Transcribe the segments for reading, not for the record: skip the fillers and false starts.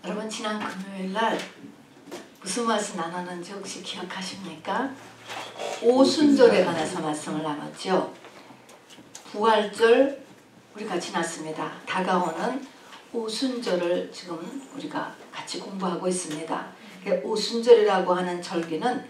여러분 지난 금요일날 무슨 말씀 나눴는지 혹시 기억하십니까? 오순절에 관해서 말씀을 나눴죠. 부활절 우리가 지났습니다. 다가오는 오순절을 지금 우리가 같이 공부하고 있습니다. 오순절이라고 하는 절기는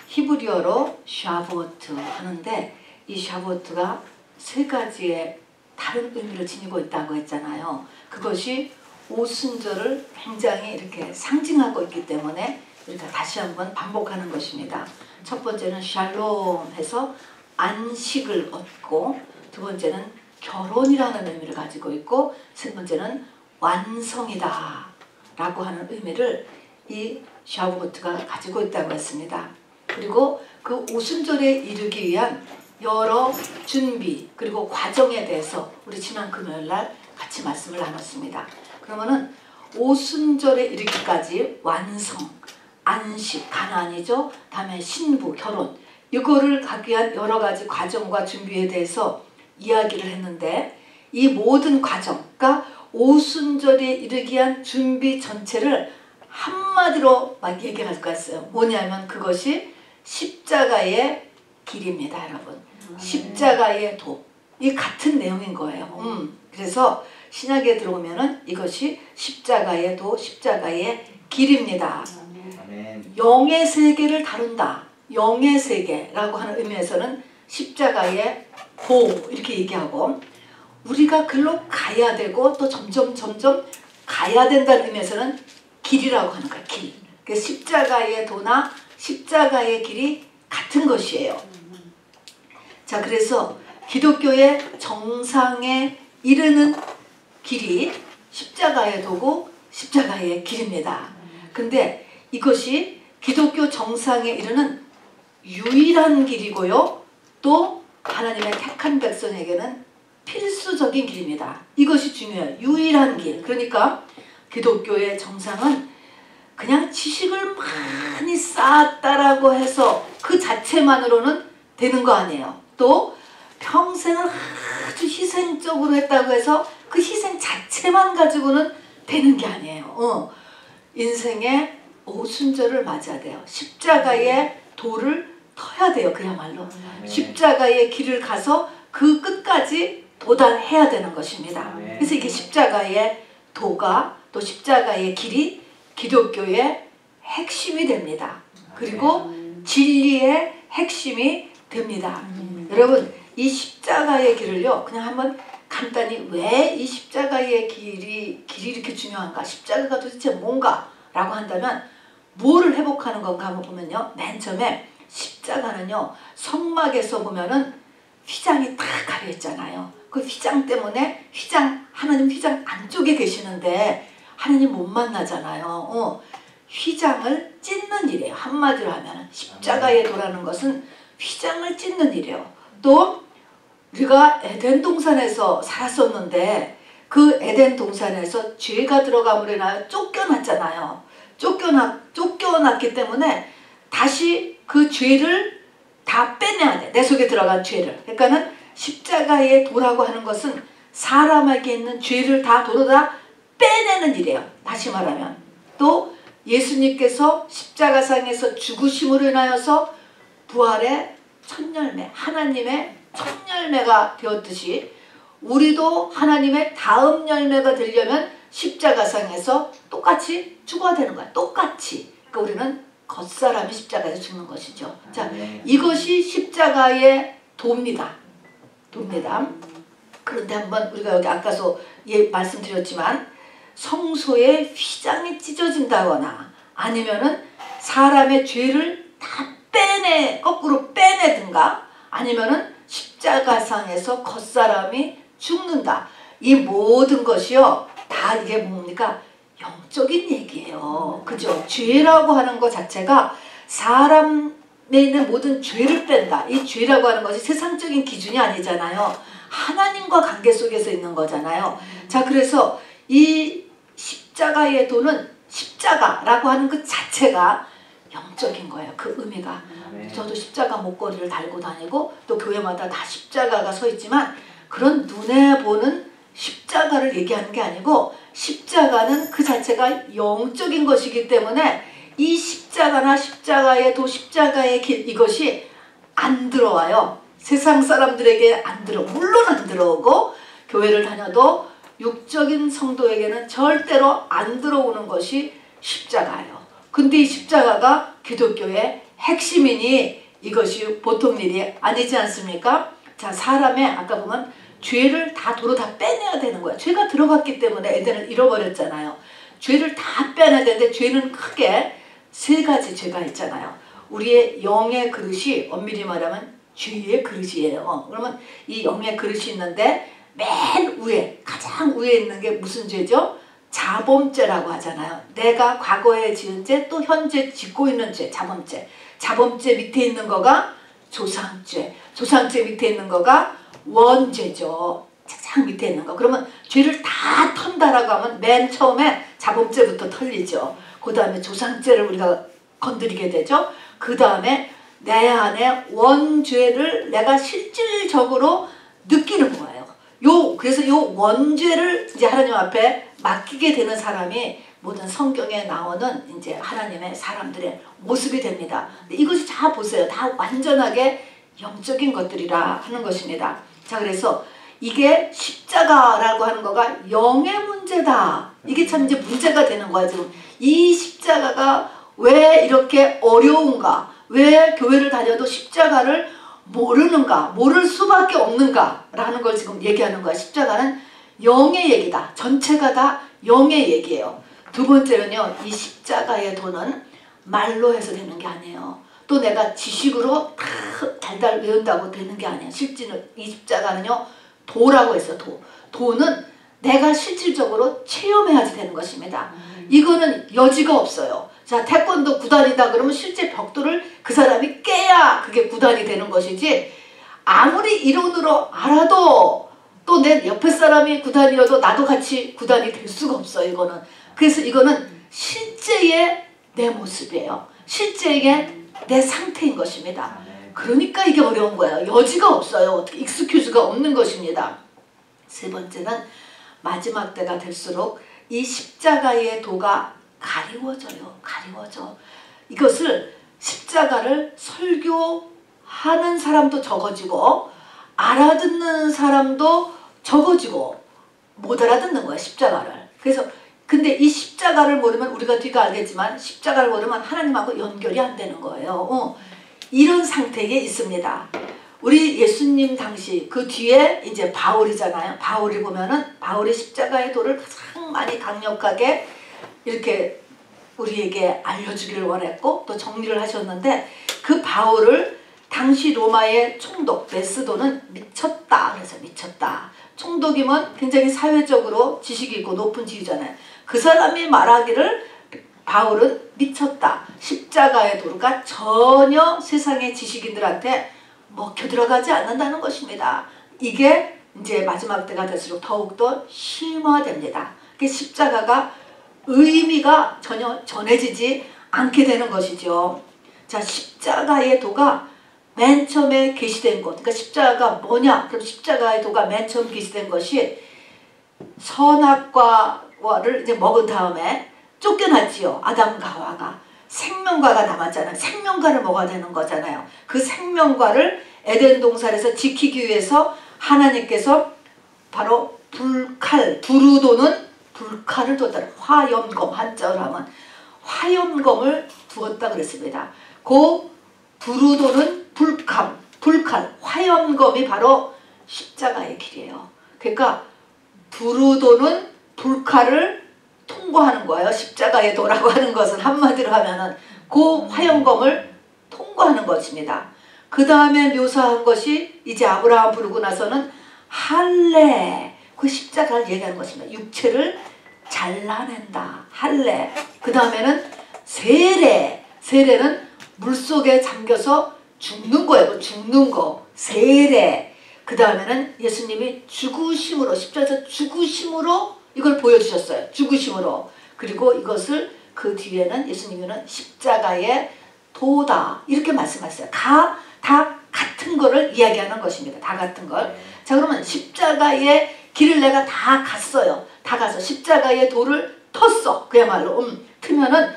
히브리어로 샤보트 하는데, 이 샤보트가 세 가지의 다른 의미를 지니고 있다고 했잖아요. 그것이 오순절을 굉장히 이렇게 상징하고 있기 때문에 우리가 다시 한번 반복하는 것입니다. 첫 번째는 샬롬 해서 안식을 얻고, 두 번째는 결혼이라는 의미를 가지고 있고, 세 번째는 완성이다 라고 하는 의미를 이 샤보트가 가지고 있다고 했습니다. 그리고 그 오순절에 이르기 위한 여러 준비 그리고 과정에 대해서 우리 지난 금요일날 같이 말씀을 나눴습니다. 그러면은 오순절에 이르기까지 완성, 안식, 가나안이죠. 다음에 신부, 결혼, 이거를 가기 위한 여러 가지 과정과 준비에 대해서 이야기를 했는데, 이 모든 과정, 그러니까 오순절에 이르기 위한 준비 전체를 한마디로 막 얘기할 수가 있어요. 뭐냐면 그것이 십자가의 길입니다, 여러분. 십자가의 도. 이 같은 내용인 거예요. 그래서 신약에 들어오면은 이것이 십자가의 도, 십자가의 길입니다. 영의 세계를 다룬다. 영의 세계라고 하는 의미에서는 십자가의 도 이렇게 얘기하고, 우리가 글로 가야 되고 또 점점 가야 된다는 의미에서는 길이라고 하는 거야. 길. 십자가의 도나 십자가의 길이 같은 것이에요. 자, 그래서 기독교의 정상에 이르는 길이 십자가의 도고 십자가의 길입니다. 근데 이것이 기독교 정상에 이르는 유일한 길이고요, 또 하나님의 택한 백성에게는 필수적인 길입니다. 이것이 중요해요. 유일한 길. 그러니까 기독교의 정상은 그냥 지식을 많이 쌓았다라고 해서 그 자체만으로는 되는 거 아니에요. 또 평생을 아주 희생적으로 했다고 해서 그 희생 자체만 가지고는 되는 게 아니에요. 인생의 오순절을 맞아야 돼요. 십자가의 도를 터야 돼요. 그야말로 십자가의 길을 가서 그 끝까지 도달해야 되는 것입니다. 그래서 이게 십자가의 도가, 또 십자가의 길이 기독교의 핵심이 됩니다. 그리고 진리의 핵심이 됩니다. 여러분, 이 십자가의 길을요, 그냥 한번 간단히 왜 이 십자가의 길이 이렇게 중요한가, 십자가가 도대체 뭔가 라고 한다면 뭐를 회복하는 건가 한번 보면요, 맨 처음에 십자가는요, 성막에서 보면은 휘장이 다 가려있잖아요. 그 휘장 때문에 하나님 휘장 안쪽에 계시는데 하나님 못 만나잖아요. 휘장을 찢는 일이에요. 한마디로 하면 십자가에 도라는 것은 휘장을 찢는 일이에요. 또 우리가 에덴 동산에서 살았었는데 그 에덴 동산에서 죄가 들어감으로 인하여 쫓겨났잖아요. 쫓겨났기 때문에 다시 그 죄를 다 빼내야 돼. 내 속에 들어간 죄를. 그러니까는 십자가의 도라고 하는 것은 사람에게 있는 죄를 다 도로 다 빼내는 일이에요. 다시 말하면 또 예수님께서 십자가상에서 죽으심으로 인하여서 부활의 첫 열매, 하나님의 첫 열매가 되었듯이 우리도 하나님의 다음 열매가 되려면 십자가상에서 똑같이 죽어야 되는 거야. 똑같이. 그러니까 우리는 겉사람이 십자가에서 죽는 것이죠. 자, 이것이 십자가의 도입니다. 그런데 한번 우리가 여기 아까도 말씀드렸지만, 성소에 휘장이 찢어진다거나 아니면은 사람의 죄를 다 거꾸로 빼내든가, 아니면은 십자가상에서 겉사람이 죽는다. 이 모든 것이요, 다 이게 뭡니까? 영적인 얘기예요. 그죠? 죄라고 하는 것 자체가 사람에 있는 모든 죄를 뺀다. 이 죄라고 하는 것이 세상적인 기준이 아니잖아요. 하나님과 관계 속에서 있는 거잖아요. 자, 그래서 이 십자가의 도는, 십자가라고 하는 그 자체가 영적인 거예요. 그 의미가. 저도 십자가 목걸이를 달고 다니고 또 교회마다 다 십자가가 서 있지만, 그런 눈에 보는 십자가를 얘기하는 게 아니고 십자가는 그 자체가 영적인 것이기 때문에 이 십자가나 십자가의 도, 십자가의 길 이것이 안 들어와요. 세상 사람들에게 안 물론 안 들어오고 교회를 다녀도 육적인 성도에게는 절대로 안 들어오는 것이 십자가예요. 근데 이 십자가가 기독교의 핵심이니 이것이 보통 일이 아니지 않습니까? 자, 사람의 아까 보면 죄를 도로 다 빼내야 되는 거야. 죄가 들어갔기 때문에 에덴을 잃어버렸잖아요. 죄를 다 빼내야 되는데 죄는 크게 세 가지 죄가 있잖아요. 우리의 영의 그릇이 엄밀히 말하면 죄의 그릇이에요. 그러면 이 영의 그릇이 있는데 맨 위에 가장 위에 있는 게 무슨 죄죠? 자범죄라고 하잖아요. 내가 과거에 지은 죄 또 현재 짓고 있는 죄, 자범죄. 자범죄 밑에 있는 거가 조상죄. 조상죄 밑에 있는 거가 원죄죠. 가장 밑에 있는 거. 그러면 죄를 다 턴다라고 하면 맨 처음에 자범죄부터 털리죠. 그 다음에 조상죄를 우리가 건드리게 되죠. 그 다음에 내 안에 원죄를 내가 실질적으로 느끼는 거예요. 그래서 요 원죄를 이제 하나님 앞에 맡기게 되는 사람이 모든 성경에 나오는 이제 하나님의 사람들의 모습이 됩니다. 근데 이것이 다 보세요. 다 완전하게 영적인 것들이라 하는 것입니다. 자, 그래서 이게 십자가라고 하는 거가 영의 문제다. 이게 참 이제 문제가 되는 거야, 지금. 이 십자가가 왜 이렇게 어려운가? 왜 교회를 다녀도 십자가를 모르는가? 모를 수밖에 없는가? 라는 걸 지금 얘기하는 거야. 십자가는 영의 얘기다. 전체가 다 영의 얘기예요. 두 번째는요, 이 십자가의 도는 말로 해서 되는 게 아니에요. 또 내가 지식으로 다 달달 외운다고 되는 게 아니에요. 실제는 이 십자가는요, 도라고 했어요. 도는 내가 실질적으로 체험해야지 되는 것입니다. 이거는 여지가 없어요. 자, 태권도 구단이다 그러면 실제 벽돌을 그 사람이 깨야 그게 구단이 되는 것이지, 아무리 이론으로 알아도 또 내 옆에 사람이 구단이어도 나도 같이 구단이 될 수가 없어요. 이거는. 그래서 이거는 실제의 내 모습이에요. 실제의 내 상태인 것입니다. 그러니까 이게 어려운 거예요. 여지가 없어요. 어떻게 익스큐즈가 없는 것입니다. 세 번째는 마지막 때가 될수록 이 십자가의 도가 가리워져요. 가리워져. 이것을 십자가를 설교하는 사람도 적어지고 알아듣는 사람도 적어지고 못 알아듣는 거야, 십자가를. 그래서 근데 이 십자가를 모르면 우리가 뒤가 알겠지만 십자가를 모르면 하나님하고 연결이 안 되는 거예요. 이런 상태에 있습니다. 우리 예수님 당시 그 뒤에 이제 바울이잖아요. 바울이 보면은 바울이 십자가의 도를 가장 많이 강력하게 이렇게 우리에게 알려주기를 원했고 또 정리를 하셨는데, 그 바울을 당시 로마의 총독 베스도는 미쳤다. 그래서 미쳤다. 총독이면 굉장히 사회적으로 지식이 있고 높은 지위잖아요. 그 사람이 말하기를 바울은 미쳤다. 십자가의 도가 전혀 세상의 지식인들한테 먹혀 들어가지 않는다는 것입니다. 이게 이제 마지막 때가 될수록 더욱더 심화됩니다. 십자가가 의미가 전혀 전해지지 않게 되는 것이죠. 자, 십자가의 도가 맨 처음에 계시된 것, 그러니까 십자가가 뭐냐? 그럼 십자가의 도가 맨 처음 계시된 것이 선악과를 이제 먹은 다음에 쫓겨났지요. 아담과 하와가. 생명과가 남았잖아요. 생명과를 먹어야 되는 거잖아요. 그 생명과를 에덴 동산에서 지키기 위해서 하나님께서 바로 두루 도는 불칼을 뒀다. 화염검, 한자로 하면 화염검을 두었다 그랬습니다. 그 두루 도는 불칼, 화염검이 바로 십자가의 길이에요. 그러니까 두루 도는 불칼을 통과하는 거예요. 십자가의 도라고 하는 것은 한마디로 하면은 그 화염검을 통과하는 것입니다. 그 다음에 묘사한 것이 이제 아브라함 부르고 나서는 할례, 그 십자가를 얘기하는 것입니다. 육체를 잘라낸다. 할례. 그 다음에는 세례. 세례는 물속에 잠겨서 죽는 거예요. 죽는 거. 세례. 그 다음에는 예수님이 죽으심으로, 십자가에서 죽으심으로 이걸 보여주셨어요. 죽으심으로. 그리고 이것을 그 뒤에는 예수님은 십자가의 도다. 이렇게 말씀하셨어요. 다 같은 거를 이야기하는 것입니다. 다 같은 걸. 자, 그러면 십자가의 길을 내가 다 갔어요. 다 가서 십자가의 돌을 텄어. 그야말로 트면은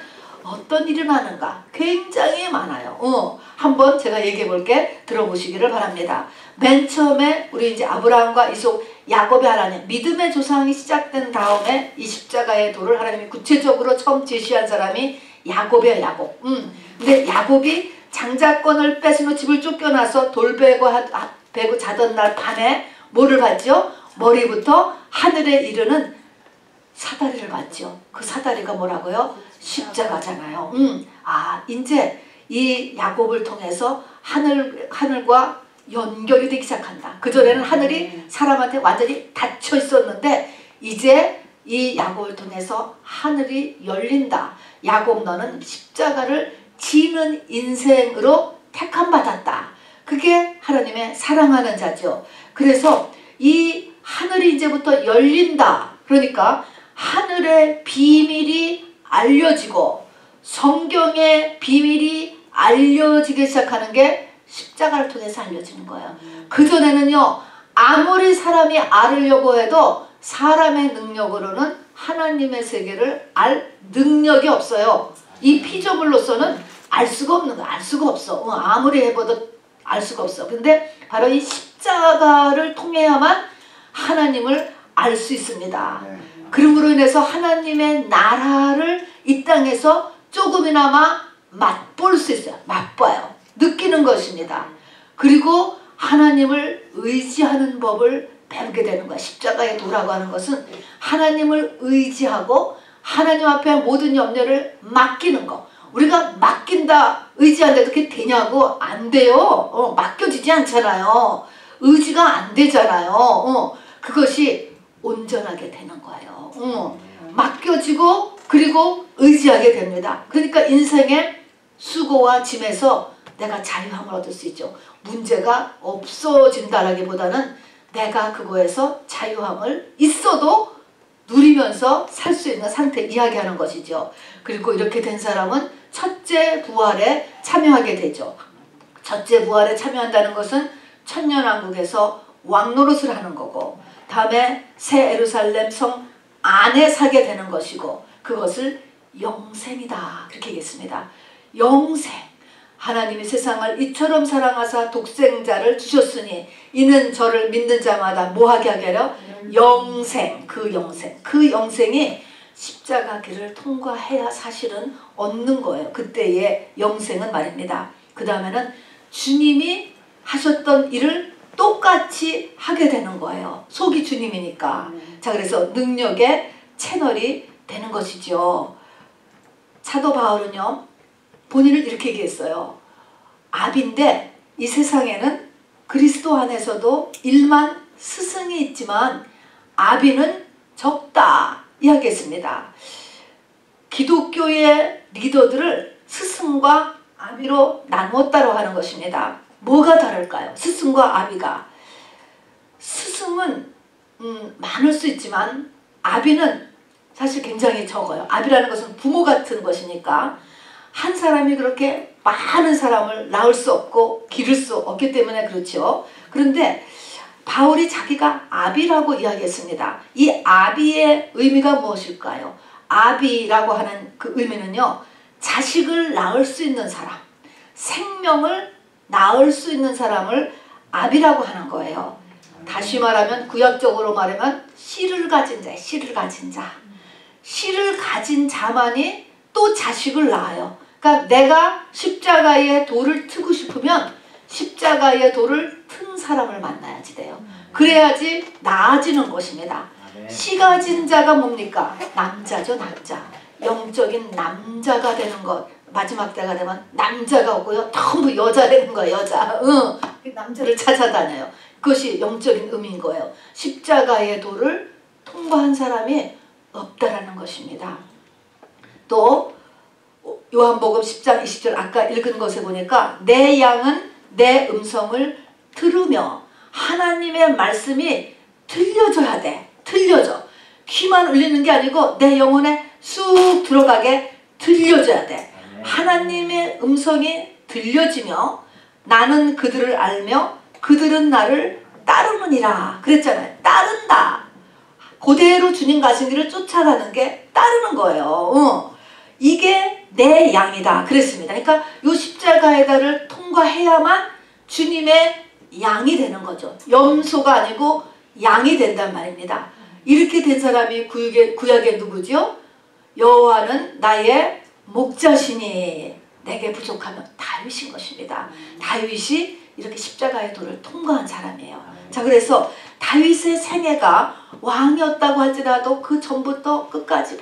어떤 일이 많은가? 굉장히 많아요. 한번 제가 얘기해 볼게. 들어보시기를 바랍니다. 맨 처음에 우리 이제 아브라함과 이삭, 야곱의 하나님, 믿음의 조상이 시작된 다음에 이 십자가의 돌을 하나님이 구체적으로 처음 제시한 사람이 야곱이에요. 야곱. 근데 야곱이 장자권을 뺏은 후 집을 쫓겨나서 돌 베고 자던 날 밤에 뭐를 봤죠? 머리부터 하늘에 이르는 사다리를 봤죠. 그 사다리가 뭐라고요? 십자가잖아요. 이제 이 야곱을 통해서 하늘과 연결이 되기 시작한다. 그전에는 하늘이 사람한테 완전히 닫혀 있었는데 이제 이 야곱을 통해서 하늘이 열린다. 야곱 너는 십자가를 지는 인생으로 택함받았다. 그게 하나님의 사랑하는 자죠. 그래서 이 하늘이 이제부터 열린다. 그러니까 하늘의 비밀이 알려지고 성경의 비밀이 알려지기 시작하는 게 십자가를 통해서 알려지는 거예요. 그전에는요, 아무리 사람이 알으려고 해도 사람의 능력으로는 하나님의 세계를 알 능력이 없어요. 이 피조물로서는 알 수가 없는 거야. 알 수가 없어. 아무리 해봐도 알 수가 없어. 근데 바로 이 십자가를 통해야만 하나님을 알 수 있습니다. 그러므로 인해서 하나님의 나라를 이 땅에서 조금이나마 맛볼 수 있어요. 맛봐요. 느끼는 것입니다. 그리고 하나님을 의지하는 법을 배우게 되는 거야. 십자가의 도라고 하는 것은 하나님을 의지하고 하나님 앞에 모든 염려를 맡기는 거. 우리가 맡긴다, 의지한다 그게 되냐고? 안 돼요. 맡겨지지 않잖아요. 의지가 안 되잖아요. 그것이 온전하게 되는 거예요. 맡겨지고 그리고 의지하게 됩니다. 그러니까 인생의 수고와 짐에서 내가 자유함을 얻을 수 있죠. 문제가 없어진다라기보다는 내가 그거에서 자유함을 있어도 누리면서 살 수 있는 상태 이야기하는 것이죠. 그리고 이렇게 된 사람은 첫째 부활에 참여하게 되죠. 첫째 부활에 참여한다는 것은 천년왕국에서 왕노릇을 하는 거고 다음에 새 예루살렘 성 안에 사게 되는 것이고 그것을 영생이다 그렇게 얘기했습니다. 영생. 하나님이 세상을 이처럼 사랑하사 독생자를 주셨으니 이는 저를 믿는 자마다 뭐하게 하게 하려? 영생. 그 영생이 십자가 길을 통과해야 사실은 얻는 거예요. 그때의 영생은 말입니다. 그 다음에는 주님이 하셨던 일을 똑같이 하게 되는 거예요. 속이 주님이니까. 자, 그래서 능력의 채널이 되는 것이죠. 사도 바울은요, 본인을 이렇게 얘기했어요. 아비인데 이 세상에는 그리스도 안에서도 일만 스승이 있지만 아비는 적다 이야기했습니다. 기독교의 리더들을 스승과 아비로 나누었다고 하는 것입니다. 뭐가 다를까요? 스승과 아비가. 스승은 많을 수 있지만 아비는 사실 굉장히 적어요. 아비라는 것은 부모 같은 것이니까 한 사람이 그렇게 많은 사람을 낳을 수 없고 기를 수 없기 때문에 그렇죠. 그런데 바울이 자기가 아비라고 이야기했습니다. 이 아비의 의미가 무엇일까요? 아비라고 하는 그 의미는요, 자식을 낳을 수 있는 사람, 생명을 낳을 수 있는 사람을 아비라고 하는 거예요. 다시 말하면 구약적으로 말하면 씨를 가진 자, 씨를 가진 자. 씨를 가진 자만이 또 자식을 낳아요. 그러니까 내가 십자가의 돌을 트고 싶으면 십자가의 돌을 튼 사람을 만나야지 돼요. 그래야지 나아지는 것입니다. 씨 가진 자가 뭡니까? 남자죠, 남자. 영적인 남자가 되는 것. 마지막 때가 되면 남자가 오고요. 전부 여자 되는 거예요, 여자. 남자를 찾아다녀요. 그것이 영적인 의미인 거예요. 십자가의 돌을 통과한 사람이 없다라는 것입니다. 또 요한복음 10장 20절 아까 읽은 것에 보니까 내 양은 내 음성을 들으며 하나님의 말씀이 들려줘야 돼. 들려줘. 귀만 울리는 게 아니고 내 영혼에 쑥 들어가게 들려줘야 돼. 하나님의 음성이 들려지며 나는 그들을 알며 그들은 나를 따르느니라 그랬잖아요. 따른다. 그대로 주님 가신 길을 쫓아가는 게 따르는 거예요. 이게 내 양이다 그랬습니다. 그러니까 이 십자가의 달을 통과해야만 주님의 양이 되는 거죠. 염소가 아니고 양이 된단 말입니다. 이렇게 된 사람이 구약에 누구죠? 여호와는 나의 목자시니 내게 부족하면 다윗인 것입니다. 다윗이 이렇게 십자가의 도를 통과한 사람이에요. 자, 그래서 다윗의 생애가 왕이었다고 할지라도 그 전부터 끝까지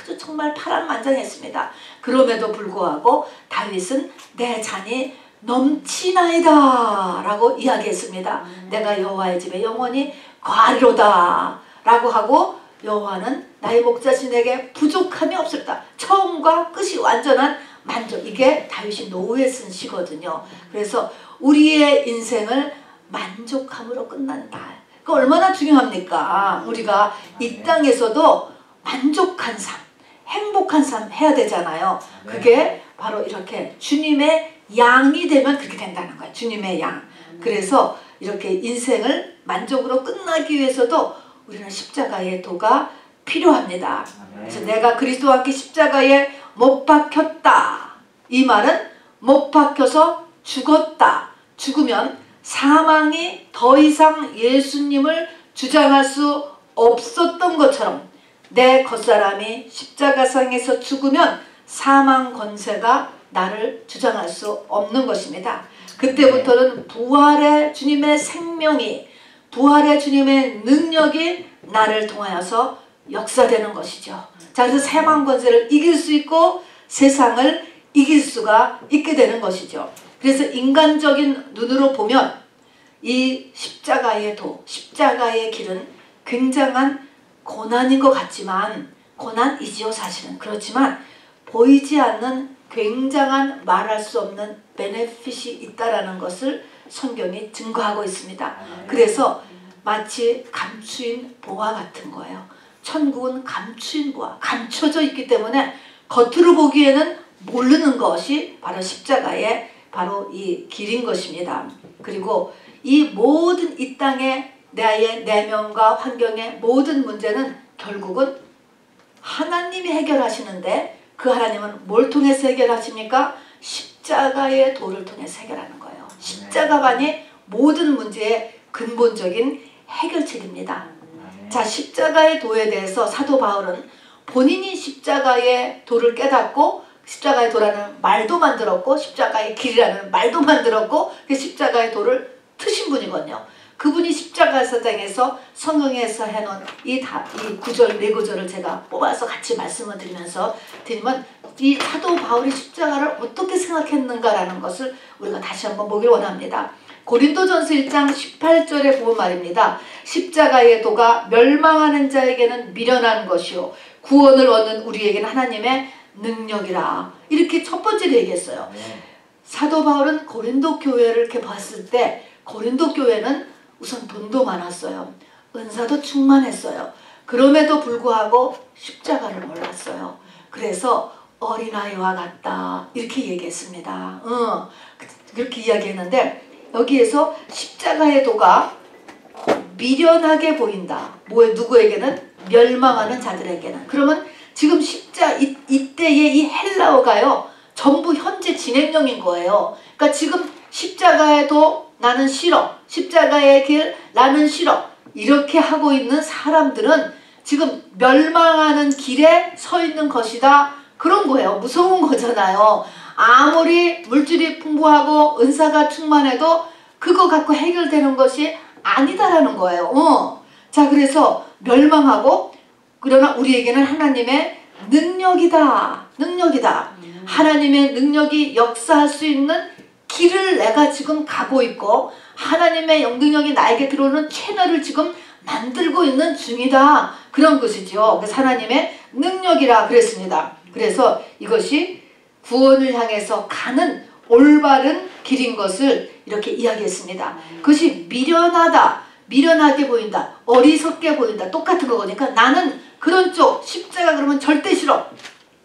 아주 정말 파란만장했습니다. 그럼에도 불구하고 다윗은 내 잔이 넘치나이다 라고 이야기했습니다. 내가 여호와의 집에 영원히 거하리로다 라고 하고 여호와는 나의 목자신에게 부족함이 없었다. 처음과 끝이 완전한 만족. 이게 다윗이 노후에 쓴 시거든요. 그래서 우리의 인생을 만족함으로 끝난다. 그 얼마나 중요합니까? 우리가 이 땅에서도 만족한 삶, 행복한 삶 해야 되잖아요. 그게 바로 이렇게 주님의 양이 되면 그렇게 된다는 거예요. 주님의 양. 그래서 이렇게 인생을 만족으로 끝나기 위해서도 우리는 십자가의 도가 필요합니다. 그래서 내가 그리스도와 함께 십자가에 못 박혔다. 이 말은 못 박혀서 죽었다. 죽으면 사망이 더 이상 예수님을 주장할 수 없었던 것처럼 내 겉사람이 십자가상에서 죽으면 사망 권세가 나를 주장할 수 없는 것입니다. 그때부터는 부활의 주님의 생명이, 부활의 주님의 능력이 나를 통하여서 역사되는 것이죠. 자, 그래서 사망 권세를 이길 수 있고 세상을 이길 수가 있게 되는 것이죠. 그래서 인간적인 눈으로 보면 이 십자가의 도, 십자가의 길은 굉장한 고난인 것 같지만, 고난이지요 사실은. 그렇지만 보이지 않는 굉장한 말할 수 없는 베네핏이 있다라는 것을 성경이 증거하고 있습니다. 그래서 마치 감추인 보화 같은 거예요. 천국은 감추인 보화, 감춰져 있기 때문에 겉으로 보기에는 모르는 것이 바로 십자가의 바로 이 길인 것입니다. 그리고 이 모든 이 땅의 나의 내면과 환경의 모든 문제는 결국은 하나님이 해결하시는데 그 하나님은 뭘 통해서 해결하십니까? 십자가의 도를 통해서 해결하는 거예요. 십자가만이 모든 문제의 근본적인 해결책입니다. 자, 십자가의 도에 대해서 사도 바울은 본인이 십자가의 도를 깨닫고 십자가의 도라는 말도 만들었고 십자가의 길이라는 말도 만들었고 그 십자가의 도를 트신 분이거든요. 그분이 십자가사장에서 성경에서 해놓은 이 구절, 네 구절을 제가 뽑아서 같이 말씀을 드리면 이 사도 바울이 십자가를 어떻게 생각했는가라는 것을 우리가 다시 한번 보길 원합니다. 고린도전서 1장 18절에 보면 말입니다. 십자가의 도가 멸망하는 자에게는 미련한 것이요 구원을 얻는 우리에게는 하나님의 능력이라. 이렇게 첫 번째로 얘기했어요. 사도 바울은 고린도 교회를 이렇게 봤을 때 고린도 교회는 우선 돈도 많았어요. 은사도 충만했어요. 그럼에도 불구하고 십자가를 몰랐어요. 그래서 어린아이와 같다 이렇게 얘기했습니다. 그렇게 이야기했는데 여기에서 십자가의 도가 미련하게 보인다. 누구에게는? 멸망하는 자들에게는. 그러면 지금 이때의 이 헬라어가요 전부 현재 진행형인 거예요. 그러니까 지금 십자가의 도 나는 싫어, 십자가의 길 나는 싫어 이렇게 하고 있는 사람들은 지금 멸망하는 길에 서 있는 것이다 그런 거예요. 무서운 거잖아요. 아무리 물질이 풍부하고 은사가 충만해도 그거 갖고 해결되는 것이 아니다라는 거예요. 자, 그래서 멸망하고 그러나 우리에게는 하나님의 능력이다. 하나님의 능력이 역사할 수 있는 길을 내가 지금 가고 있고 하나님의 영능력이 나에게 들어오는 채널을 지금 만들고 있는 중이다. 그런 것이죠. 그래서 하나님의 능력이라 그랬습니다. 그래서 이것이 구원을 향해서 가는 올바른 길인 것을 이렇게 이야기했습니다. 그것이 미련하게 보인다. 어리석게 보인다. 똑같은 거니까 나는 그런 쪽 십자가 그러면 절대 싫어.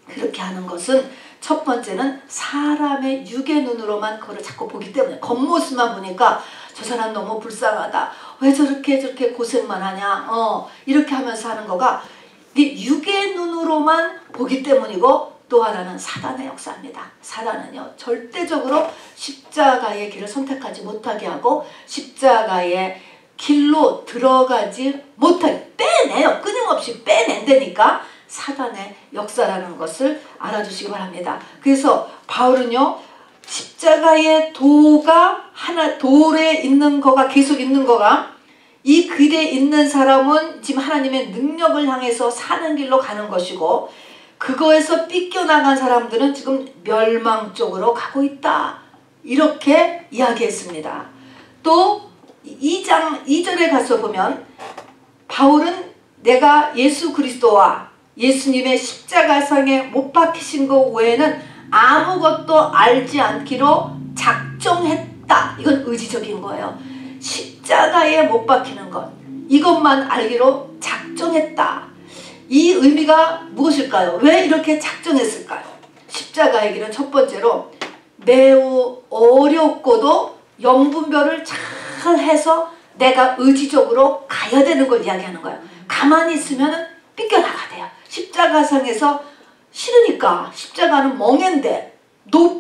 그렇게 하는 것은 첫 번째는 사람의 육의 눈으로만 그거를 자꾸 보기 때문에 겉모습만 보니까 저 사람 너무 불쌍하다. 왜 저렇게 고생만 하냐, 이렇게 하면서 하는 거가 이게 육의 눈으로만 보기 때문이고, 또 하나는 사단의 역사입니다. 사단은요, 절대적으로 십자가의 길을 선택하지 못하게 하고 십자가의 길로 들어가지 못하게 빼내요. 끊임없이 빼낸다니까 사단의 역사라는 것을 알아주시기 바랍니다. 그래서 바울은요, 십자가의 도가 돌에 있는 거가 계속 있는 거가, 이 글에 있는 사람은 지금 하나님의 능력을 향해서 사는 길로 가는 것이고, 그거에서 삐껴나간 사람들은 지금 멸망 쪽으로 가고 있다, 이렇게 이야기했습니다. 또 2장 2절에 가서 보면 바울은 내가 예수 그리스도와 예수님의 십자가상에 못 박히신 것 외에는 아무것도 알지 않기로 작정했다. 이건 의지적인 거예요. 십자가에 못 박히는 것, 이것만 알기로 작정했다. 이 의미가 무엇일까요? 왜 이렇게 작정했을까요? 십자가의 길은 첫 번째로 매우 어렵고도 영분별을 잘 해서 내가 의지적으로 가야 되는 걸 이야기하는 거예요. 가만히 있으면 삐껴나가대요. 십자가상에서 싫으니까, 십자가는 멍해인데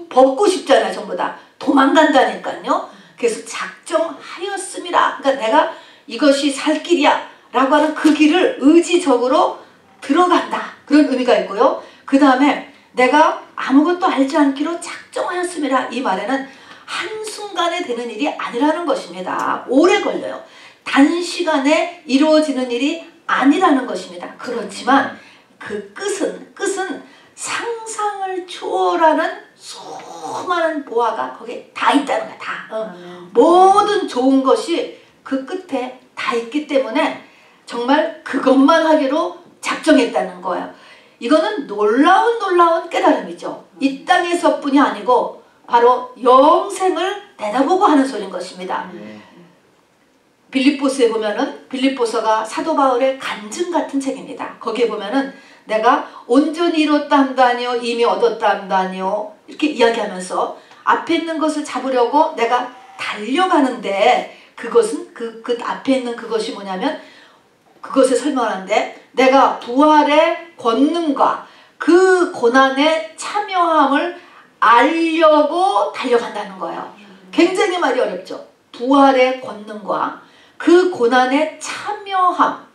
벗고 싶잖아요. 전부 다 도망간다니까요. 그래서 작정하였습니다. 그러니까 내가 이것이 살 길이야 라고 하는 그 길을 의지적으로 들어간다, 그런 의미가 있고요. 그 다음에 내가 아무것도 알지 않기로 작정하였습니다. 이 말에는 한순간에 되는 일이 아니라는 것입니다. 오래 걸려요. 단시간에 이루어지는 일이 아니라는 것입니다. 그렇지만 그 끝은 상상을 초월하는 수많은 보화가 거기에 다 있다는 거야. 다. 모든 좋은 것이 그 끝에 다 있기 때문에 정말 그것만 하기로 작정했다는 거예요. 이거는 놀라운 깨달음이죠. 이 땅에서뿐이 아니고 바로 영생을 내다보고 하는 소리인 것입니다. 빌립보서에 보면은, 빌립보서가 사도 바울의 간증 같은 책입니다. 거기에 보면은 내가 온전히 이뤘다 함다 아니요 이미 얻었다 함다 아니요 이렇게 이야기하면서 앞에 있는 것을 잡으려고 내가 달려가는데, 그것은 그 앞에 있는 그것이 뭐냐면, 그것을 설명하는데 내가 부활의 권능과 그 고난의 참여함을 알려고 달려간다는 거예요. 굉장히 말이 어렵죠. 부활의 권능과 그 고난의 참여함,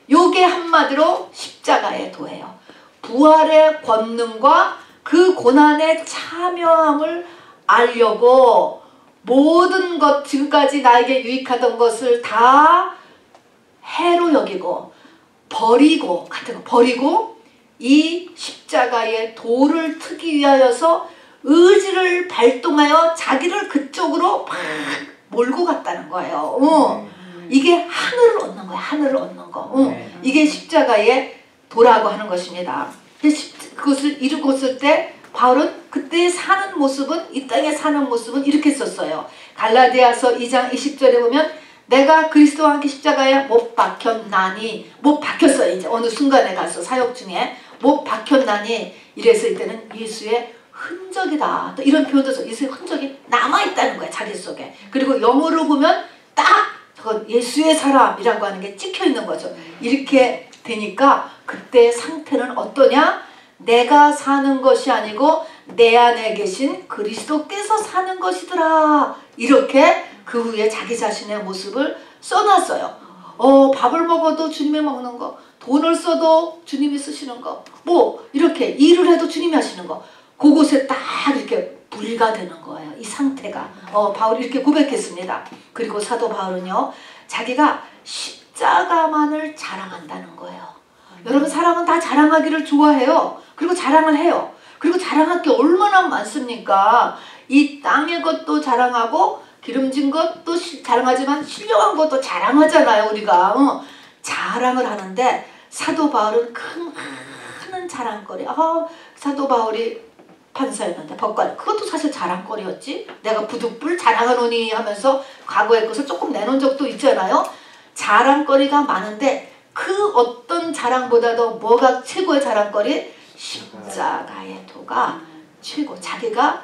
요게 한마디로 십자가의 도예요. 부활의 권능과 그 고난의 참여함을 알려고 모든 것, 지금까지 나에게 유익하던 것을 다 해로 여기고 버리고, 같은 거 버리고 이 십자가의 도를 트기 위하여서 의지를 발동하여 자기를 그쪽으로 막 몰고 갔다는 거예요. 이게 하늘을 얻는 거야. 하늘을 얻는 거. 이게 십자가의 도라고 하는 것입니다. 그것을 이루고 있을 때 바울은 그때 사는 모습은, 이 땅에 사는 모습은 이렇게 썼어요. 갈라디아서 2장 20절에 보면 내가 그리스도와 함께 십자가에 못 박혔나니, 못 박혔어요. 이제 어느 순간에 가서 사역 중에 못 박혔나니, 이래서 이때는 예수의 흔적이다, 또 이런 표현도 써. 예수의 흔적이 남아있다는 거야, 자기 속에. 그리고 영어로 보면 딱 저건 예수의 사람이라고 하는 게 찍혀있는 거죠. 이렇게 되니까 그때 상태는 어떠냐? 내가 사는 것이 아니고 내 안에 계신 그리스도께서 사는 것이더라, 이렇게 그 후에 자기 자신의 모습을 써놨어요. 밥을 먹어도 주님이 먹는 거, 돈을 써도 주님이 쓰시는 거, 뭐 이렇게 일을 해도 주님이 하시는 거, 그곳에 딱 이렇게 분리가 되는 거예요. 이 상태가. 바울이 이렇게 고백했습니다. 그리고 사도 바울은요, 자기가 십자가만을 자랑한다는 거예요. 여러분, 사람은 다 자랑하기를 좋아해요. 그리고 자랑을 해요. 그리고 자랑할 게 얼마나 많습니까? 이 땅의 것도 자랑하고 기름진 것도 자랑하지만 신령한 것도 자랑하잖아요, 우리가. 자랑을 하는데 사도 바울은 큰 자랑거리. 사도 바울이 판사였는데 법관, 그것도 사실 자랑거리였지. 내가 부득불 자랑하노니 하면서 과거의 것을 조금 내놓은 적도 있잖아요. 자랑거리가 많은데 그 어떤 자랑보다도 뭐가 최고의 자랑거리? 십자가의 도가 최고. 자기가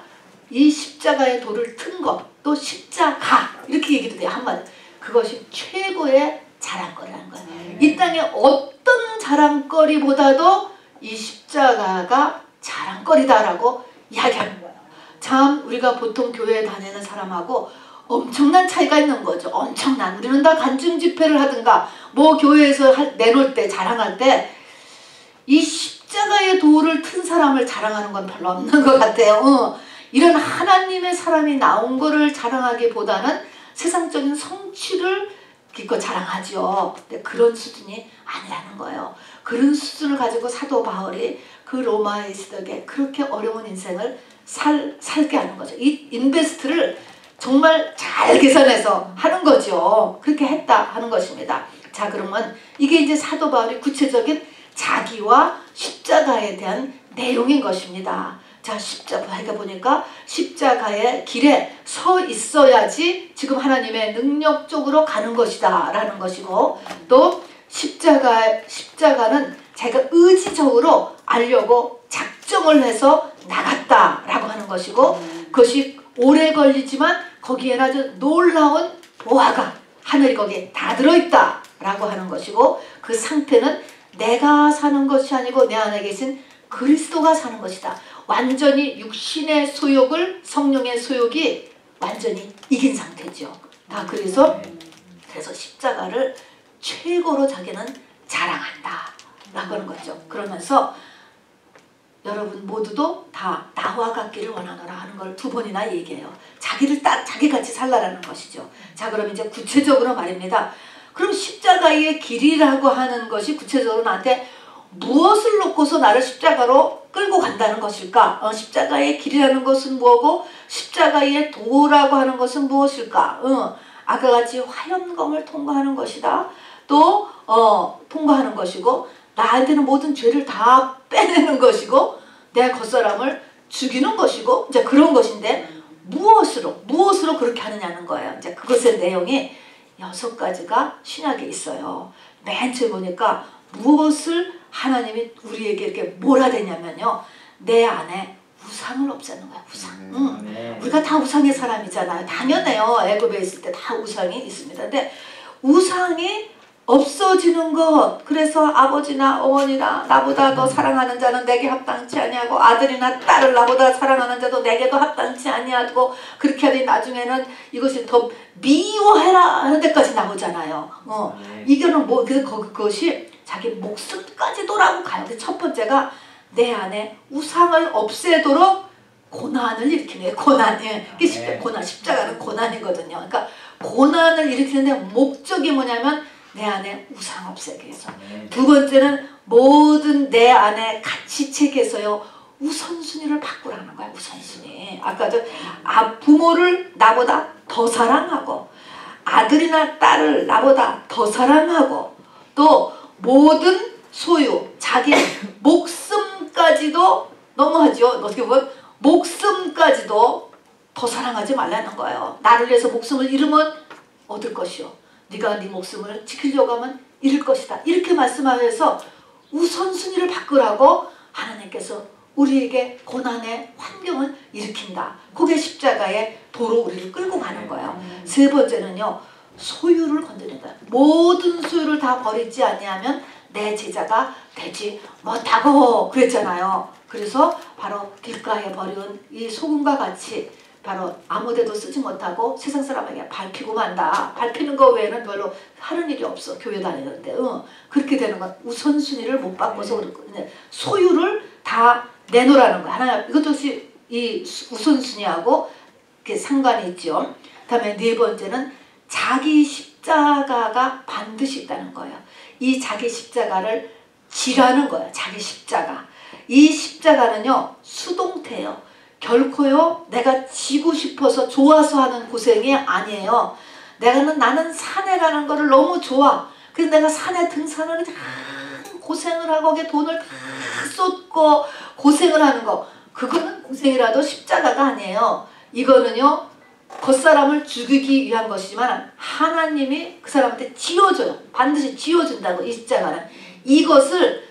이 십자가의 도를 튼 것, 또 십자가, 이렇게 얘기도 돼요. 한마디. 그것이 최고의 자랑거리라는 거예요. 이 땅에 어떤 자랑거리보다도 이 십자가가 자랑거리다라고 이야기하는 거예요. 참 우리가 보통 교회에 다니는 사람하고 엄청난 차이가 있는 거죠. 엄청난. 우리는 다 간증 집회를 하든가 뭐 교회에서 내놓을 때 자랑할 때 이 십자가의 도를 튼 사람을 자랑하는 건 별로 없는 것 같아요. 이런 하나님의 사람이 나온 거를 자랑하기보다는 세상적인 성취를 기껏 자랑하죠. 근데 그런 수준이 아니라는 거예요. 그런 수준을 가지고 사도 바울이 그 로마의 시대에 그렇게 어려운 인생을 살게 하는 거죠. 이 인베스트를 정말 잘 계산해서 하는 거죠. 그렇게 했다 하는 것입니다. 자, 그러면 이게 이제 사도 바울이 구체적인 자기와 십자가에 대한 내용인 것입니다. 자, 십자가 보니까 십자가의 길에 서 있어야지 지금 하나님의 능력 쪽으로 가는 것이다 라는 것이고, 또 십자가는 자기가 의지적으로 알려고 작정을 해서 나갔다 라고 하는 것이고, 그것이 오래 걸리지만 거기에는 아주 놀라운 보화가 하늘이 거기에 다 들어있다 라고 하는 것이고, 그 상태는 내가 사는 것이 아니고 내 안에 계신 그리스도가 사는 것이다. 완전히 육신의 소욕을, 성령의 소욕이 완전히 이긴 상태죠. 그래서 십자가를 최고로 자기는 자랑한다 라고 하는 거죠. 그러면서 여러분 모두도 다 나와 같기를 원하노라 하는 걸 2번이나 얘기해요. 자기를 딱 자기같이 살라라는 것이죠. 자, 그럼 이제 구체적으로 말입니다. 그럼 십자가의 길이라고 하는 것이 구체적으로 나한테 무엇을 놓고서 나를 십자가로 끌고 간다는 것일까? 십자가의 길이라는 것은 뭐고 십자가의 도라고 하는 것은 무엇일까? 아까 같이 화염검을 통과하는 것이다. 또 통과하는 것이고, 나한테는 모든 죄를 다 빼내는 것이고, 내 겉사람을 죽이는 것이고, 이제 그런 것인데 무엇으로 그렇게 하느냐는 거예요. 이제 그것의 내용이 6가지가 신약에 있어요. 맨 처음 보니까 무엇을 하나님이 우리에게 이렇게 몰아대냐면요, 내 안에 우상을 없애는 거야. 우상. 우리가 다 우상의 사람이잖아요. 당연해요. 애굽에 있을 때 다 우상이 있습니다. 근데 우상이 없어지는 것, 그래서 아버지나 어머니나 나보다 더 사랑하는 자는 내게 합당치 아니하고, 아들이나 딸을 나보다 사랑하는 자도 내게도 합당치 아니하고, 그렇게 하더니 나중에는 이것이 더 미워해라 하는 데까지 나오잖아요. 이거는 뭐, 그래서 그것이 자기 목숨까지도라고 가요. 첫 번째가 내 안에 우상을 없애도록 고난을 일으키네. 고난, 십자가는 고난이거든요. 그러니까 고난을 일으키는데 목적이 뭐냐면 내 안에 우상 없애기 위해서. 2번째는 모든 내 안에 가치책에서요, 우선순위를 바꾸라는 거야. 우선순위. 아까도 부모를 나보다 더 사랑하고, 아들이나 딸을 나보다 더 사랑하고, 또 모든 소유, 자기 목숨까지도 너무하죠. 어떻게 보면 목숨까지도 더 사랑하지 말라는 거예요. 나를 위해서 목숨을 잃으면 얻을 것이요, 네가 네 목숨을 지키려고 하면 잃을 것이다. 이렇게 말씀하면서 우선순위를 바꾸라고 하나님께서 우리에게 고난의 환경을 일으킨다. 그게 십자가의 도로 우리를 끌고 가는 거예요. 3번째는요, 소유를 건드린다. 모든 소유를 다 버리지 아니하면 내 제자가 되지 못하고 그랬잖아요. 그래서 바로 길가에 버려온 이 소금과 같이 바로 아무데도 쓰지 못하고 세상 사람에게 밟히고 만다. 밟히는 거 외에는 별로 하는 일이 없어. 교회 다니는데. 그렇게 되는 건 우선순위를 못 바꿔서 그렇거든요. 소유를 다 내놓으라는 거야. 하나, 이것도 이 우선순위하고 상관이 있죠. 그 다음에 4번째는 자기 십자가가 반드시 있다는 거예요. 이 자기 십자가를 지라는 거예요. 자기 십자가. 이 십자가는요, 수동태예요. 결코요, 내가 지고 싶어서 좋아서 하는 고생이 아니에요. 나는 산에 가는 거를 너무 좋아. 그래서 내가 산에 등산을 고생을 하고 거기에 돈을 다 쏟고 고생을 하는 거, 그거는 고생이라도 십자가가 아니에요. 이거는요, 겉사람을 죽이기 위한 것이지만 하나님이 그 사람한테 지어줘요. 반드시 지어준다고. 이 십자가는 이것을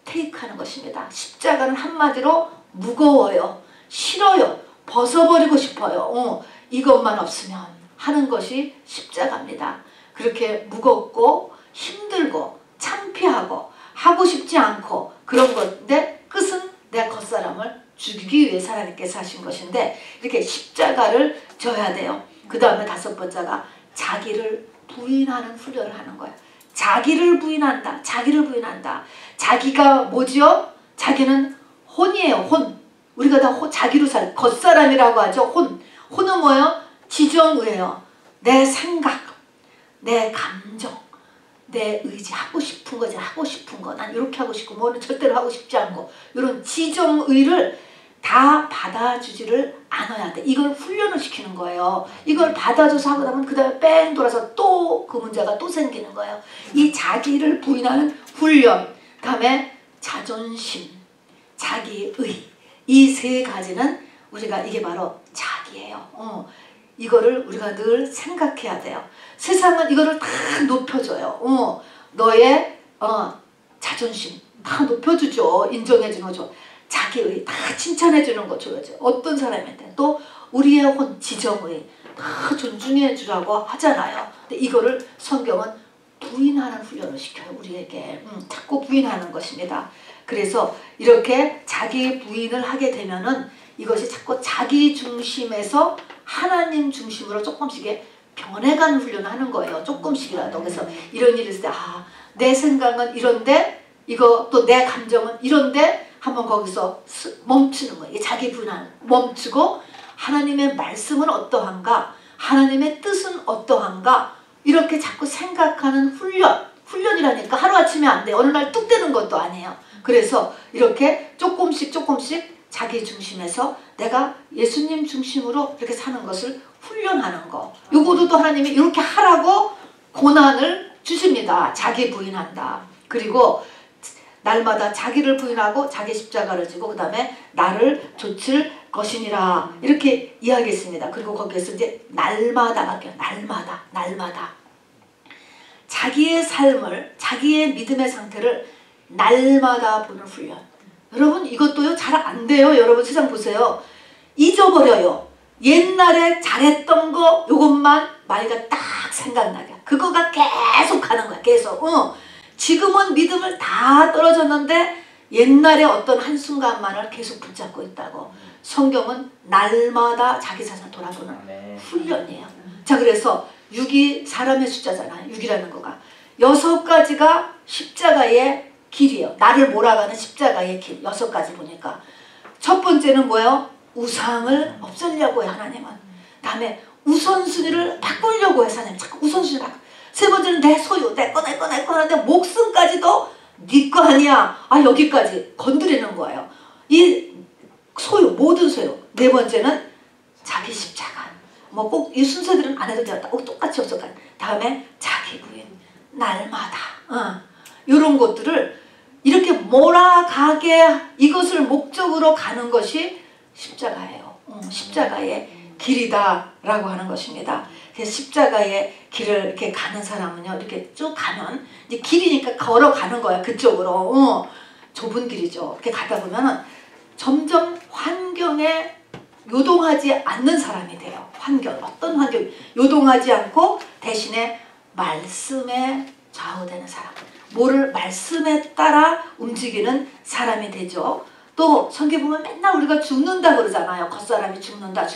테이크하는 것입니다. 십자가는 한마디로 무거워요, 싫어요, 벗어버리고 싶어요. 이것만 없으면 하는 것이 십자가입니다. 그렇게 무겁고 힘들고 창피하고 하고 싶지 않고 그런 건데 끝은 내 겉사람을 죽이기 위해 하나님께서 하신 것인데 이렇게 십자가를 져야 돼요. 그 다음에 5번째가 자기를 부인하는 훈련을 하는 거예요. 자기를 부인한다. 자기를 부인한다. 자기가 뭐지요? 자기는 혼이에요. 혼. 우리가 다 자기로 겉사람이라고 하죠. 혼은 뭐예요? 지정의예요. 내 생각, 내 감정, 내 의지, 하고 싶은 거지. 하고 싶은 거. 난 이렇게 하고 싶고 뭐는 절대로 하고 싶지 않고 이런 지정의를 다 받아주지를 않아야 돼. 이걸 훈련을 시키는 거예요. 이걸 받아줘서 하고 나면 그 다음에 뺑 돌아서 또 그 문제가 또 생기는 거예요. 이 자기를 부인하는 훈련, 그 다음에 자존심, 자기의, 이 3가지는 우리가 이게 바로 자기예요. 이거를 우리가 늘 생각해야 돼요. 세상은 이거를 다 높여줘요. 너의 자존심 다 높여주죠. 인정해주는 거죠. 자기의 다 칭찬해주는 거 줘야죠. 어떤 사람인데 또 우리의 혼, 지정의 다 존중해 주라고 하잖아요. 근데 이거를 성경은 부인하는 훈련을 시켜요. 우리에게 자꾸 부인하는 것입니다. 그래서 이렇게 자기 부인을 하게 되면은 이것이 자꾸 자기 중심에서 하나님 중심으로 조금씩 변해가는 훈련을 하는 거예요. 조금씩이라도. 그래서 이런 일이 있을 때 내 생각은 이런데 이거 또 내 감정은 이런데 한번 거기서 멈추는 거예요. 자기 부인하는 멈추고 하나님의 말씀은 어떠한가? 하나님의 뜻은 어떠한가? 이렇게 자꾸 생각하는 훈련이라니까 하루아침에 안 돼요. 어느 날 뚝 되는 것도 아니에요. 그래서 이렇게 조금씩 자기 중심에서 내가 예수님 중심으로 이렇게 사는 것을 훈련하는 거. 요거도 또 하나님이 이렇게 하라고 고난을 주십니다. 자기 부인한다. 그리고 날마다 자기를 부인하고 자기 십자가를 지고 그 다음에 나를 좇을 것이니라 이렇게 이야기했습니다. 그리고 거기에서 이제 날마다 바뀌어요. 날마다 자기의 삶을 자기의 믿음의 상태를 날마다 보는 훈련. 여러분 이것도요 잘 안 돼요. 여러분 세상 보세요. 잊어버려요. 옛날에 잘했던 거 요것만 마이가 딱 생각나게. 그거가 계속 가는 거야. 계속. 지금은 믿음을 다 떨어졌는데 옛날에 어떤 한순간만을 계속 붙잡고 있다고. 성경은 날마다 자기 자신을 돌아보는 훈련이에요. 자 그래서 6이 사람의 숫자잖아요. 6이라는 거가 6가지가 십자가의 길이에요. 나를 몰아가는 십자가의 길 6가지 보니까 첫 번째는 뭐예요? 우상을 없애려고 해요. 하나님은. 다음에 우선순위를 바꾸려고 해요. 하나님 자꾸 우선순위를 바꾸고. 세 번째는 내 소유, 내 거 하는데 목숨까지도 네 거 아니야. 여기까지 건드리는 거예요. 이 소유, 모든 소유. 네 번째는 자기 십자가. 뭐 꼭 이 순서들은 안 해도 되었다. 똑같이 없어가. 다음에 자기 부인, 날마다. 이런 것들을 이렇게 몰아가게 이것을 목적으로 가는 것이 십자가예요. 십자가의 길이다라고 하는 것입니다. 그래서 십자가의 길을 이렇게 가는 사람은요, 이렇게 쭉 가면 이제 길이니까 걸어가는 거야. 그쪽으로. 좁은 길이죠. 이렇게 가다 보면은 점점 환경에 요동하지 않는 사람이 돼요. 어떤 환경 요동하지 않고 대신에 말씀에 좌우되는 사람. 뭐를 말씀에 따라 움직이는 사람이 되죠. 또 성경 보면 맨날 우리가 죽는다 그러잖아요. 겉사람이 죽는다.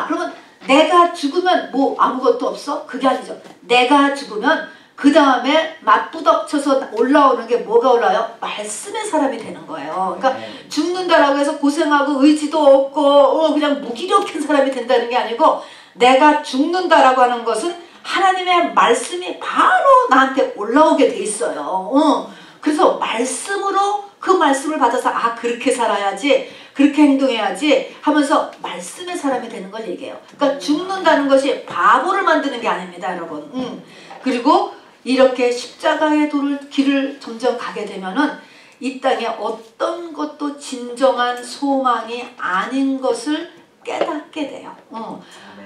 그러면 내가 죽으면 뭐 아무것도 없어? 그게 아니죠. 내가 죽으면 그 다음에 맞부닥쳐서 올라오는 게 뭐가 올라와요? 말씀의 사람이 되는 거예요. 그러니까 죽는다라고 해서 고생하고 의지도 없고 그냥 무기력한 사람이 된다는 게 아니고 내가 죽는다라고 하는 것은 하나님의 말씀이 바로 나한테 올라오게 돼 있어요. 그래서 말씀으로 그 말씀을 받아서 그렇게 살아야지 그렇게 행동해야지 하면서 말씀의 사람이 되는 걸 얘기해요. 그러니까 죽는다는 것이 바보를 만드는 게 아닙니다, 여러분. 그리고 이렇게 십자가의 길을 점점 가게 되면은 이 땅에 어떤 것도 진정한 소망이 아닌 것을 깨닫게 돼요.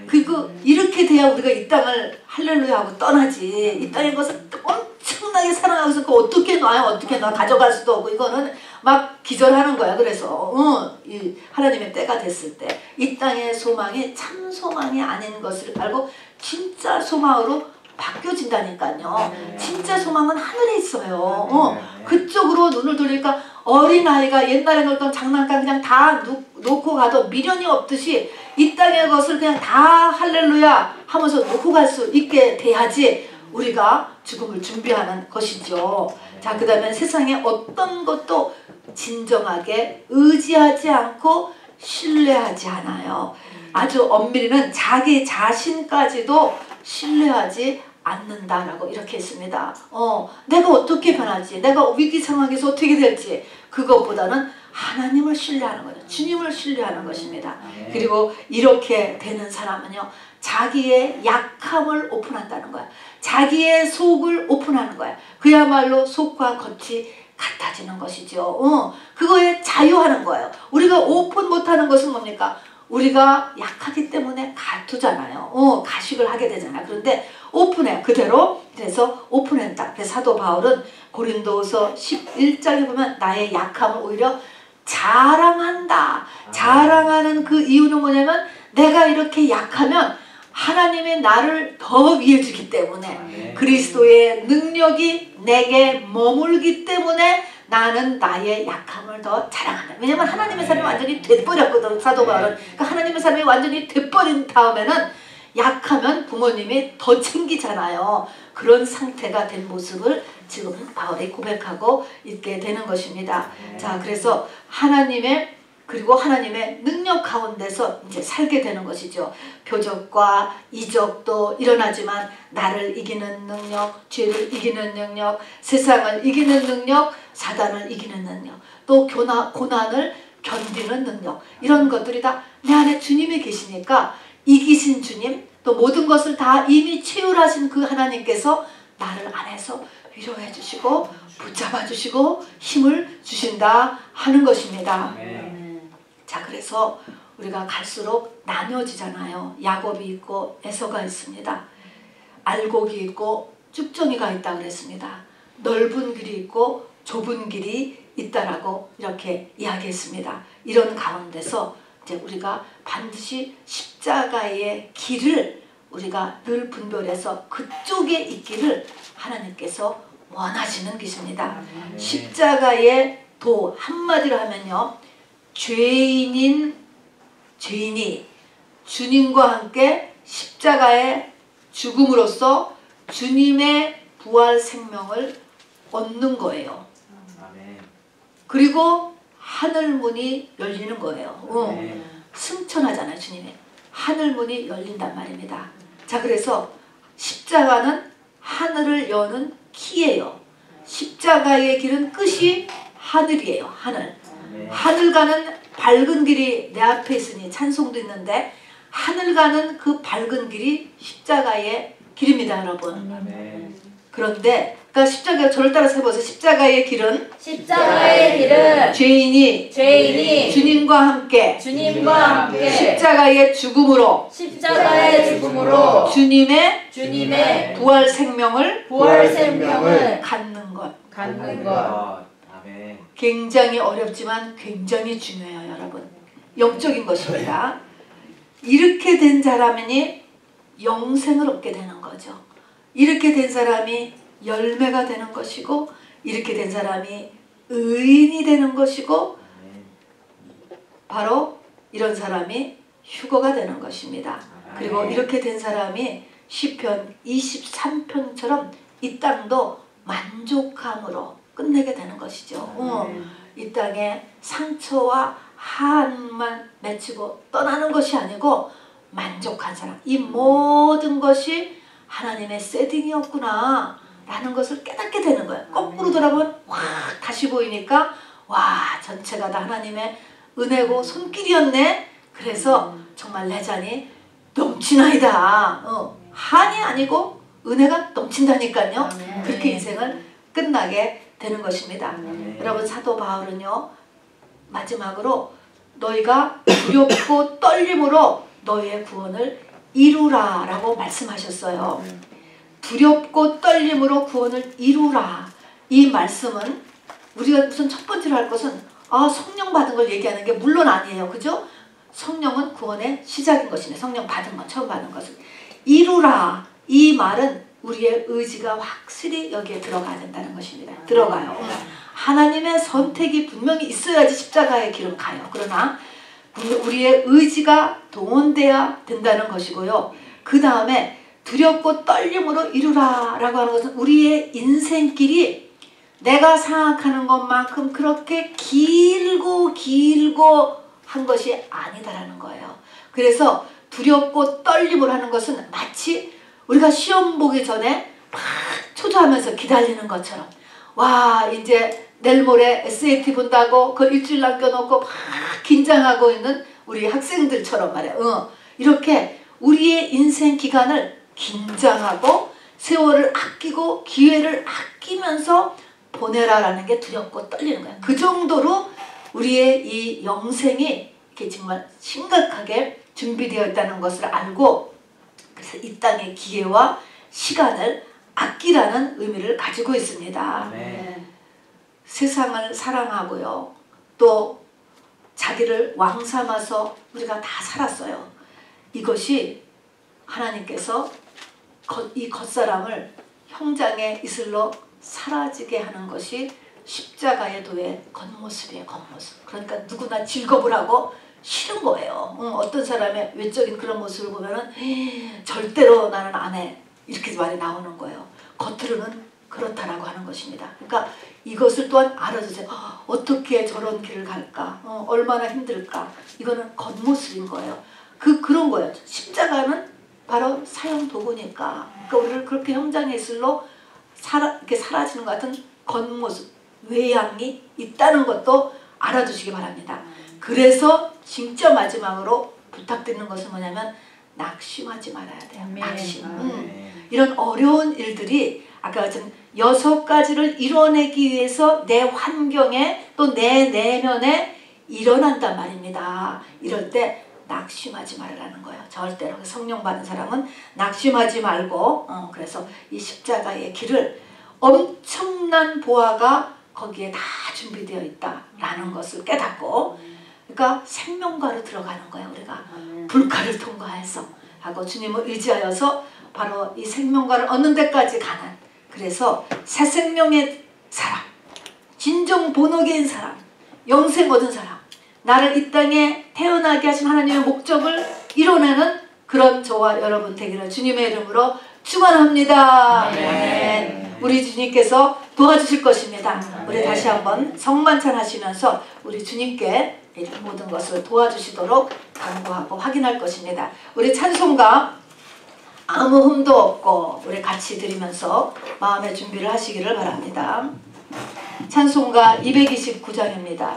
그리고 이렇게 돼야 우리가 이 땅을 할렐루야 하고 떠나지. 이 땅의 것을 엄청나게 사랑하고 있어. 어떻게 놔요? 어떻게 놔? 가져갈 수도 없고 이거는 막 기절하는 거야. 그래서 이 하나님의 때가 됐을 때 이 땅의 소망이 참 소망이 아닌 것을 알고 진짜 소망으로 바뀌어진다니까요. 진짜 소망은 하늘에 있어요. 그쪽으로 눈을 돌리니까 어린아이가 옛날에 놀던 장난감 그냥 다 놓고 가도 미련이 없듯이 이 땅의 것을 그냥 다 할렐루야 하면서 놓고 갈 수 있게 돼야지 우리가 죽음을 준비하는 것이죠. 자, 그 다음에 세상에 어떤 것도 진정하게 의지하지 않고 신뢰하지 않아요. 아주 엄밀히는 자기 자신까지도 신뢰하지 않는다라고 이렇게 했습니다. 내가 어떻게 변할지, 내가 위기 상황에서 어떻게 될지 그것보다는 하나님을 신뢰하는 거죠. 주님을 신뢰하는 것입니다. 그리고 이렇게 되는 사람은요, 자기의 약함을 오픈한다는 거야. 자기의 속을 오픈하는 거야. 그야말로 속과 겉이 같아지는 것이죠. 그거에 자유하는 거예요. 우리가 오픈 못하는 것은 뭡니까? 우리가 약하기 때문에 가두잖아요. 가식을 하게 되잖아요. 그런데 오픈해 그대로. 그래서 오픈한다. 그래서 사도 바울은 고린도후서 11장에 보면 나의 약함을 오히려 자랑한다. 자랑하는 그 이유는 뭐냐면 내가 이렇게 약하면 하나님이 나를 더 위해 주기 때문에 그리스도의 능력이 내게 머물기 때문에 나는 나의 약함을 더 자랑한다. 왜냐면 하나님의 사람이 완전히 돼버렸거든. 사도 바울은. 그러니까 하나님의 사람이 완전히 돼버린 다음에는 약하면 부모님이 더 챙기잖아요. 그런 상태가 된 모습을 지금 바울이 고백하고 있게 되는 것입니다. 자, 그래서 하나님의 그리고 하나님의 능력 가운데서 이제 살게 되는 것이죠. 표적과 이적도 일어나지만 나를 이기는 능력, 죄를 이기는 능력, 세상을 이기는 능력, 사단을 이기는 능력, 또 고난을 견디는 능력, 이런 것들이 다 내 안에 주님이 계시니까 이기신 주님, 또 모든 것을 다 이미 채울하신 그 하나님께서 나를 안에서 위로해 주시고 붙잡아 주시고 힘을 주신다 하는 것입니다. 자, 그래서 우리가 갈수록 나뉘어지잖아요. 야곱이 있고 에서가 있습니다. 알곡이 있고 쭉정이가 있다 그랬습니다. 넓은 길이 있고 좁은 길이 있다라고 이렇게 이야기했습니다. 이런 가운데서 이제 우리가 반드시 십자가의 길을 우리가 늘 분별해서 그쪽에 있기를 하나님께서 원하시는 것입니다. 십자가의 도 한마디로 하면요, 죄인이 주님과 함께 십자가의 죽음으로써 주님의 부활 생명을 얻는 거예요. 그리고 하늘문이 열리는 거예요. 승천하잖아요. 주님의 하늘문이 열린단 말입니다. 자, 그래서 십자가는 하늘을 여는 키예요. 십자가의 길은 끝이 하늘이에요. 하늘. 하늘 가는 밝은 길이 내 앞에 있으니 찬송도 있는데 하늘 가는 그 밝은 길이 십자가의 길입니다, 여러분. 그런데 그러니까 십자가 저를 따라서 해보세요. 십자가의 길은 죄인이 주님과 함께 십자가의 죽음으로 주님의 부활 생명을 갖는 것. 굉장히 어렵지만 굉장히 중요해요, 여러분. 영적인 것입니다. 이렇게 된 사람이 영생을 얻게 되는 거죠. 이렇게 된 사람이 열매가 되는 것이고, 이렇게 된 사람이 의인이 되는 것이고, 바로 이런 사람이 휴거가 되는 것입니다. 그리고 이렇게 된 사람이 시편 23편처럼 이 땅도 만족함으로 끝내게 되는 것이죠. 이 땅에 상처와 한만 맺히고 떠나는 것이 아니고 만족한 사람, 이 모든 것이 하나님의 세팅이었구나 라는 것을 깨닫게 되는 거예요. 거꾸로 돌아보면 와, 다시 보이니까 와, 전체가 다 하나님의 은혜고 손길이었네. 그래서 정말 내 잔이 넘치나이다. 한이 아니고 은혜가 넘친다니까요. 그렇게 인생을 끝나게 되는 것입니다. 여러분, 사도 바울은요, 마지막으로 너희가 두렵고 떨림으로 너희의 구원을 이루라 라고 말씀하셨어요. 두렵고 떨림으로 구원을 이루라. 이 말씀은 우리가 우선 첫 번째로 할 것은 성령 받은 걸 얘기하는 게 물론 아니에요. 그죠? 성령은 구원의 시작인 것이네. 성령 받은 건, 처음 받은 것은. 이루라. 이 말은 우리의 의지가 확실히 여기에 들어가야 된다는 것입니다. 들어가요. 하나님의 선택이 분명히 있어야지 십자가의 길은 가요. 그러나 우리의 의지가 동원돼야 된다는 것이고요. 그 다음에 두렵고 떨림으로 이루라 라고 하는 것은 우리의 인생길이 내가 생각하는 것만큼 그렇게 길고 한 것이 아니다라는 거예요. 그래서 두렵고 떨림으로 하는 것은 마치 우리가 시험 보기 전에 막 초조하면서 기다리는 것처럼, 와 이제 내일 모레 SAT 본다고 그 일주일 남겨놓고 막 긴장하고 있는 우리 학생들처럼 말이야. 이렇게 우리의 인생 기간을 긴장하고 세월을 아끼고 기회를 아끼면서 보내라라는 게 두렵고 떨리는 거야. 그 정도로 우리의 이 영생이 이렇게 정말 심각하게 준비되어 있다는 것을 알고, 그래서 이 땅의 기회와 시간을 아끼라는 의미를 가지고 있습니다. 네. 세상을 사랑하고요. 또 자기를 왕 삼아서 우리가 다 살았어요. 이것이 하나님께서 이 겉사람을 형장의 이슬로 사라지게 하는 것이 십자가의 도의 겉모습이에요. 겉모습. 그러니까 누구나 즐겁을 하고 싫은 거예요. 어떤 사람의 외적인 그런 모습을 보면은 절대로 나는 안 해. 이렇게 말이 나오는 거예요. 겉으로는 그렇다라고 하는 것입니다. 그러니까 이것을 또한 알아주세요. 어떻게 저런 길을 갈까? 얼마나 힘들까? 이거는 겉모습인 거예요. 그런 거예요. 십자가는 바로 사형 도구니까. 그러니까 우리를 그렇게 형장의 이슬로 이렇게 사라지는 것 같은 겉모습, 외양이 있다는 것도 알아두시기 바랍니다. 그래서 진짜 마지막으로 부탁드리는 것은 뭐냐면 낙심하지 말아야 돼요. 낙심. 이런 어려운 일들이 아까 같은 6가지를 이뤄내기 위해서 내 환경에 또 내 내면에 일어난단 말입니다. 이럴 때 낙심하지 말라는 거예요. 절대로. 성령 받은 사람은 낙심하지 말고 그래서 이 십자가의 길을 엄청난 보화가 거기에 다 준비되어 있다라는 것을 깨닫고, 그러니까 생명가로 들어가는 거예요. 우리가 불가를 통과해서 하고 주님을 의지하여서 바로 이 생명가를 얻는 데까지 가는, 그래서 새 생명의 사람, 진정 본어계인 사람, 영생 얻은 사람, 나를 이 땅에 태어나게 하신 하나님의 목적을 이뤄내는 그런 저와 여러분 되기를 주님의 이름으로 축원합니다. 아멘. 우리 주님께서 도와주실 것입니다. 우리 다시 한번 성만찬 하시면서 우리 주님께 이 모든 것을 도와주시도록 간구하고 확인할 것입니다. 우리 찬송가 아무 흠도 없고 우리 같이 드리면서 마음의 준비를 하시기를 바랍니다. 찬송가 229장입니다.